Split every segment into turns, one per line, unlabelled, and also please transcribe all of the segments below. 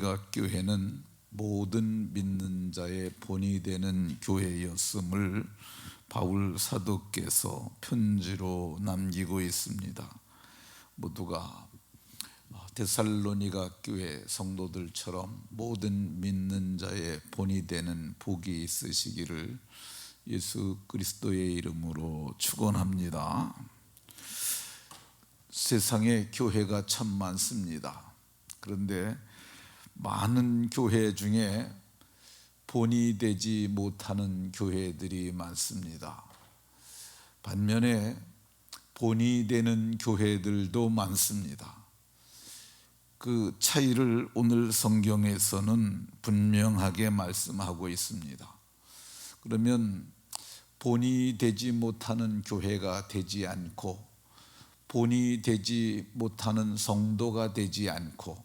데살로니가 교회는 모든 믿는 자의 본이 되는 교회였음을 바울 사도께서 편지로 남기고 있습니다. 모두가 데살로니가 교회 성도들처럼 모든 믿는 자의 본이 되는 복이 있으시기를 예수 그리스도의 이름으로 축원합니다. 세상에 교회가 참 많습니다. 그런데 많은 교회 중에 본이 되지 못하는 교회들이 많습니다. 반면에 본이 되는 교회들도 많습니다. 그 차이를 오늘 성경에서는 분명하게 말씀하고 있습니다. 그러면 본이 되지 못하는 교회가 되지 않고, 본이 되지 못하는 성도가 되지 않고,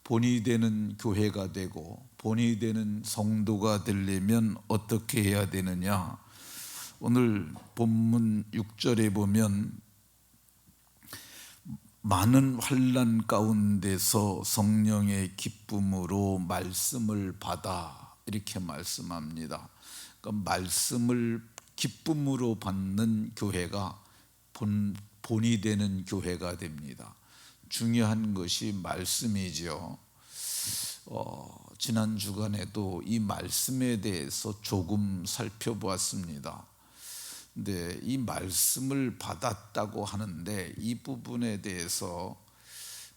본이 되는 교회가 되고 본이 되는 성도가 되려면 어떻게 해야 되느냐? 오늘 본문 6절에 보면 많은 환난 가운데서 성령의 기쁨으로 말씀을 받아, 이렇게 말씀합니다. 그러니까 말씀을 기쁨으로 받는 교회가 본이 되는 교회가 됩니다. 중요한 것이 말씀이죠. 지난 주간에도 이 말씀에 대해서 조금 살펴보았습니다. 근데 이 말씀을 받았다고 하는데 이 부분에 대해서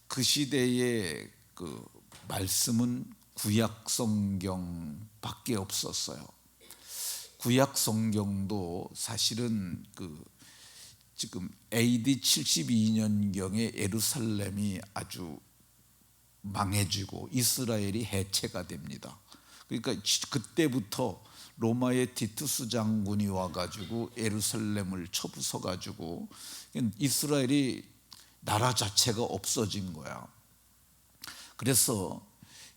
그 시대에 그 말씀은 구약 성경밖에 없었어요. 구약 성경도 사실은 지금 AD 72년경에 예루살렘이 아주 망해지고 이스라엘이 해체가 됩니다. 그러니까 그때부터 로마의 티투스 장군이 와가지고 예루살렘을 쳐부숴가지고 이스라엘이 나라 자체가 없어진 거야. 그래서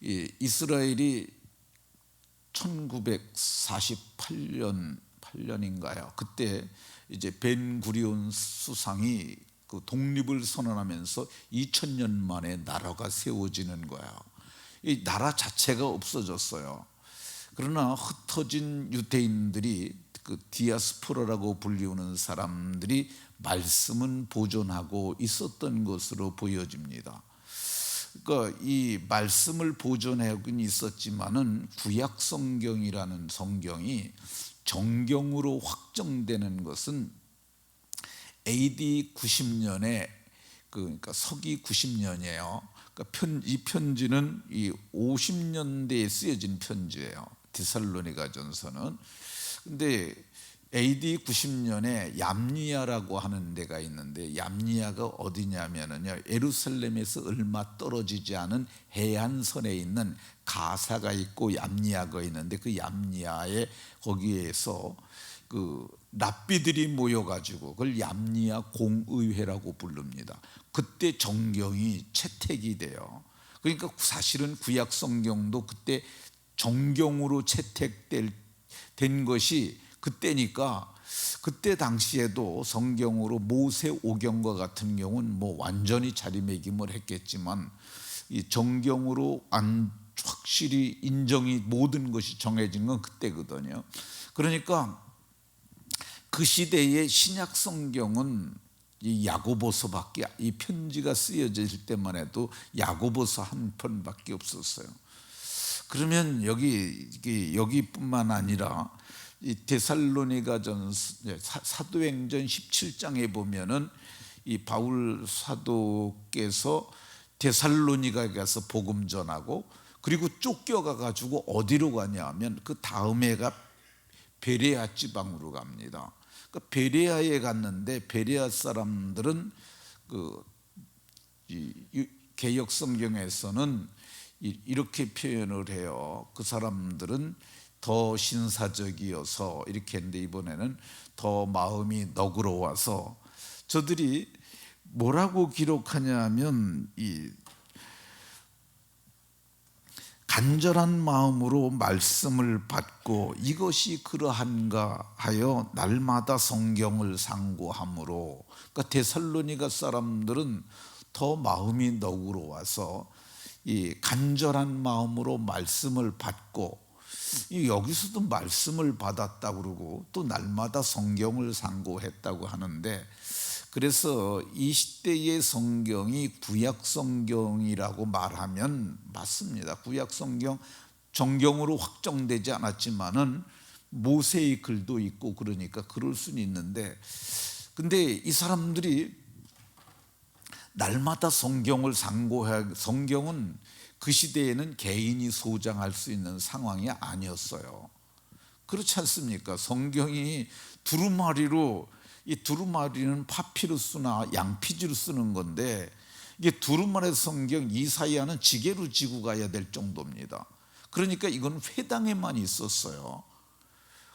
이스라엘이 1948년인가요? 그때 이제 벤구리온 수상이 그 독립을 선언하면서 2000년 만에 나라가 세워지는 거야. 이 나라 자체가 없어졌어요. 그러나 흩어진 유대인들이, 그 디아스포라라고 불리우는 사람들이 말씀은 보존하고 있었던 것으로 보여집니다. 그러니까 이 말씀을 보존하고 있었지만은 구약 성경이라는 성경이 정경으로 확정되는 것은 AD 90년에 그러니까 서기 90년이에요. 그러니까 이 편지는 이 50년대에 쓰여진 편지예요. 데살로니가 전서는. 근데 AD 90년에 얌니아라고 하는 데가 있는데, 얌니아가 어디냐면은요, 예루살렘에서 얼마 떨어지지 않은 해안선에 있는 가사가 있고 얌니아가 있는데, 그 얌니아에 거기에서 그 랍비들이 모여가지고 그걸 얌니아 공의회라고 부릅니다. 그때 정경이 채택이 돼요. 그러니까 사실은 구약 성경도 그때 정경으로 채택된 것이 그때니까, 그때 당시에도 성경으로 모세 오경과 같은 경우는 뭐 완전히 자리매김을 했겠지만 이 정경으로 확실히 인정이, 모든 것이 정해진 건 그때거든요. 그러니까 그 시대의 신약 성경은 이 야고보서밖에, 이 편지가 쓰여질 때만 해도 야고보서 한 편밖에 없었어요. 그러면 여기뿐만 아니라 이 데살로니가 사도행전 17장에 보면은 이 바울 사도께서 데살로니가에 가서 복음 전하고, 그리고 쫓겨가 가지고 어디로 가냐면 그 다음에가 베레아 지방으로 갑니다. 그러니까 베레아에 갔는데 베레아 사람들은 개역 성경에서는 이렇게 표현을 해요. 그 사람들은 더 신사적이어서, 이렇게 했는데 이번에는 더 마음이 너그러워서, 저들이 뭐라고 기록하냐면 이 간절한 마음으로 말씀을 받고 이것이 그러한가 하여 날마다 성경을 상고함으로, 그러니까 데살로니가 사람들은 더 마음이 너그러워서 이 간절한 마음으로 말씀을 받고, 여기서도 말씀을 받았다 그러고 또 날마다 성경을 상고했다고 하는데, 그래서 이 시대의 성경이 구약 성경이라고 말하면 맞습니다. 구약 성경 정경으로 확정되지 않았지만은 모세의 글도 있고 그러니까 그럴 수는 있는데, 근데 이 사람들이 날마다 성경을 상고해야, 성경은 그 시대에는 개인이 소장할 수 있는 상황이 아니었어요. 그렇지 않습니까? 성경이 두루마리로, 이 두루마리는 파피루스나 양피지로 쓰는 건데, 이게 두루마리 성경 이사야는 지게로 지고 가야 될 정도입니다. 그러니까 이건 회당에만 있었어요.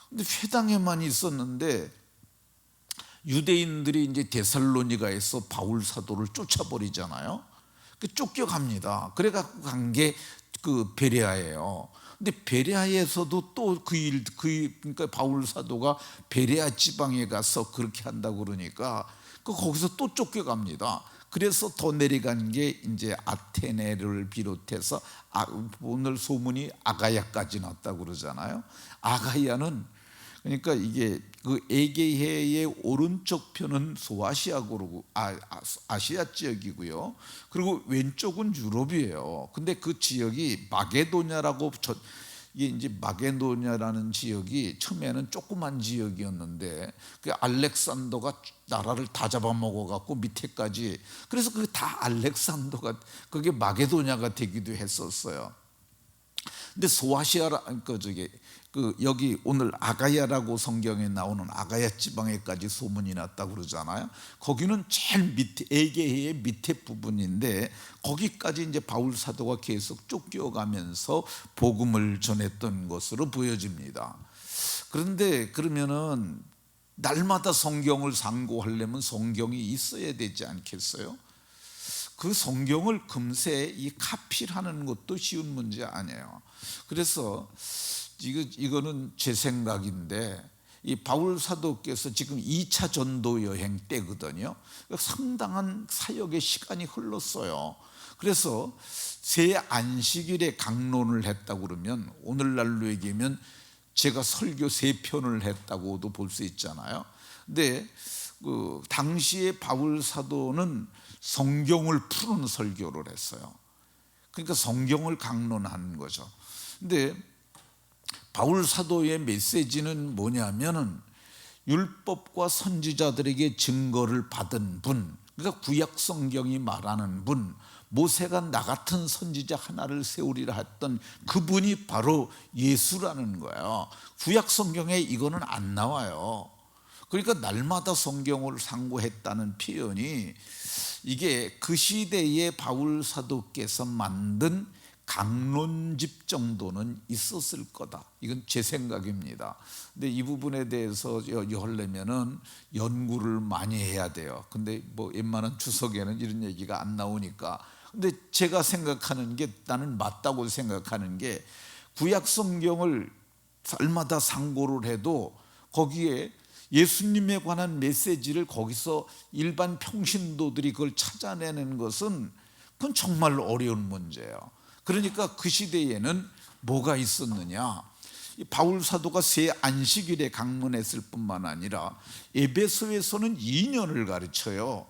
근데 회당에만 있었는데 유대인들이 이제 데살로니가에서 바울 사도를 쫓아버리잖아요. 쫓겨갑니다. 그래갖고 간 게 그 베레아예요. 근데 베레아에서도 또 그러니까 바울 사도가 베레아 지방에 가서 그렇게 한다고 그러니까 거기서 또 쫓겨갑니다. 그래서 더 내려간 게 이제 아테네를 비롯해서 오늘 소문이 아가야까지 났다고 그러잖아요. 아가야는 그러니까 이게 그 에게해의 오른쪽 편은 소아시아고로 아시아 지역이고요. 그리고 왼쪽은 유럽이에요. 근데 그 지역이 마게도냐라고, 이게 이제 마게도냐라는 지역이 처음에는 조그만 지역이었는데 그 알렉산더가 나라를 다 잡아먹어 갖고 밑에까지, 그래서 그게 다 알렉산더가, 그게 마게도냐가 되기도 했었어요. 근데 소아시아라, 여기 오늘 아가야라고 성경에 나오는 아가야 지방에까지 소문이 났다고 그러잖아요. 거기는 제일 밑에, 에게해의 밑에 부분인데 거기까지 이제 바울 사도가 계속 쫓겨가면서 복음을 전했던 것으로 보여집니다. 그런데 그러면은 날마다 성경을 상고하려면 성경이 있어야 되지 않겠어요? 그 성경을 금세 이 카피하는 것도 쉬운 문제 아니에요. 그래서 이거는 제 생각인데, 이 바울 사도께서 지금 2차 전도 여행 때거든요. 상당한 사역의 시간이 흘렀어요. 그래서 새 안식일에 강론을 했다고 그러면 오늘날로 얘기하면 제가 설교 3편을 했다고도 볼 수 있잖아요. 근데 그 당시에 바울 사도는 성경을 푸는 설교를 했어요. 그러니까 성경을 강론하는 거죠. 근데 바울 사도의 메시지는 뭐냐면은 율법과 선지자들에게 증거를 받은 분, 그러니까 구약 성경이 말하는 분, 모세가 나 같은 선지자 하나를 세우리라 했던 그분이 바로 예수라는 거예요. 구약 성경에 이거는 안 나와요. 그러니까 날마다 성경을 상고했다는 표현이, 이게 그 시대에 바울 사도께서 만든 강론집 정도는 있었을 거다. 이건 제 생각입니다. 근데 이 부분에 대해서 하려면은 연구를 많이 해야 돼요. 근데 뭐 웬만한 주석에는 이런 얘기가 안 나오니까. 근데 제가 생각하는 게, 나는 맞다고 생각하는 게, 구약 성경을 날마다 상고를 해도 거기에 예수님에 관한 메시지를 거기서 일반 평신도들이 그걸 찾아내는 것은, 그건 정말 어려운 문제예요. 그러니까 그 시대에는 뭐가 있었느냐, 바울 사도가 새 안식일에 강론했을 뿐만 아니라 에베소에서는 2년을 가르쳐요.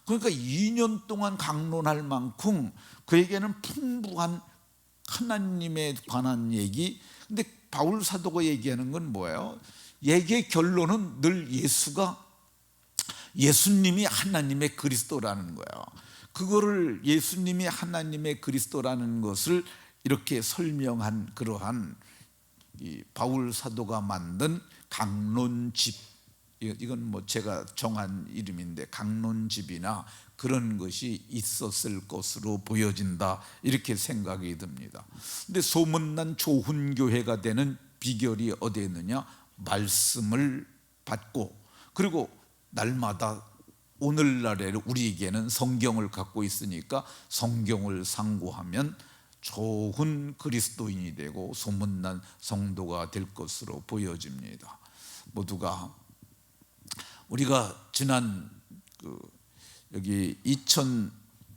그러니까 2년 동안 강론할 만큼 그에게는 풍부한 하나님에 관한 얘기. 근데 바울 사도가 얘기하는 건 뭐예요? 얘기의 결론은 늘 예수님이 하나님의 그리스도라는 거예요. 그거를, 예수님이 하나님의 그리스도라는 것을 이렇게 설명한 그러한 이 바울 사도가 만든 강론집, 이건 뭐 제가 정한 이름인데 강론집이나 그런 것이 있었을 것으로 보여진다, 이렇게 생각이 듭니다. 근데 소문난 좋은 교회가 되는 비결이 어디에 있느냐? 말씀을 받고, 그리고 날마다 오늘날에 우리에게는 성경을 갖고 있으니까 성경을 상고하면 좋은 그리스도인이 되고 소문난 성도가 될 것으로 보여집니다. 모두가, 우리가 지난 여기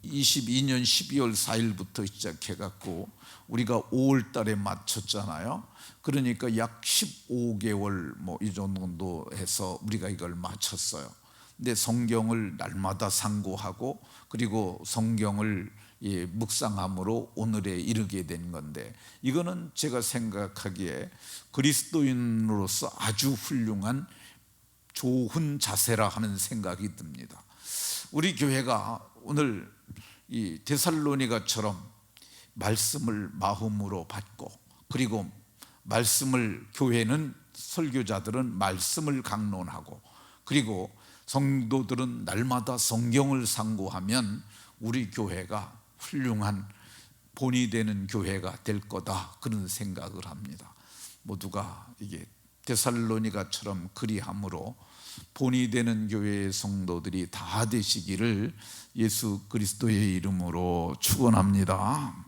2022년 12월 4일부터 시작해 갖고 우리가 5월 달에 마쳤잖아요. 그러니까 약 15개월 뭐 이 정도 해서 우리가 이걸 마쳤어요. 근데 성경을 날마다 상고하고 그리고 성경을 묵상함으로 오늘에 이르게 된 건데, 이거는 제가 생각하기에 그리스도인으로서 아주 훌륭한 좋은 자세라 하는 생각이 듭니다. 우리 교회가 오늘 이 데살로니가처럼 말씀을 마음으로 받고, 그리고 말씀을, 교회는 설교자들은 말씀을 강론하고, 그리고 성도들은 날마다 성경을 상고하면 우리 교회가 훌륭한 본이 되는 교회가 될 거다, 그런 생각을 합니다. 모두가 이게 데살로니가처럼 그리함으로 본이 되는 교회의 성도들이 다 되시기를 예수 그리스도의 이름으로 축원합니다.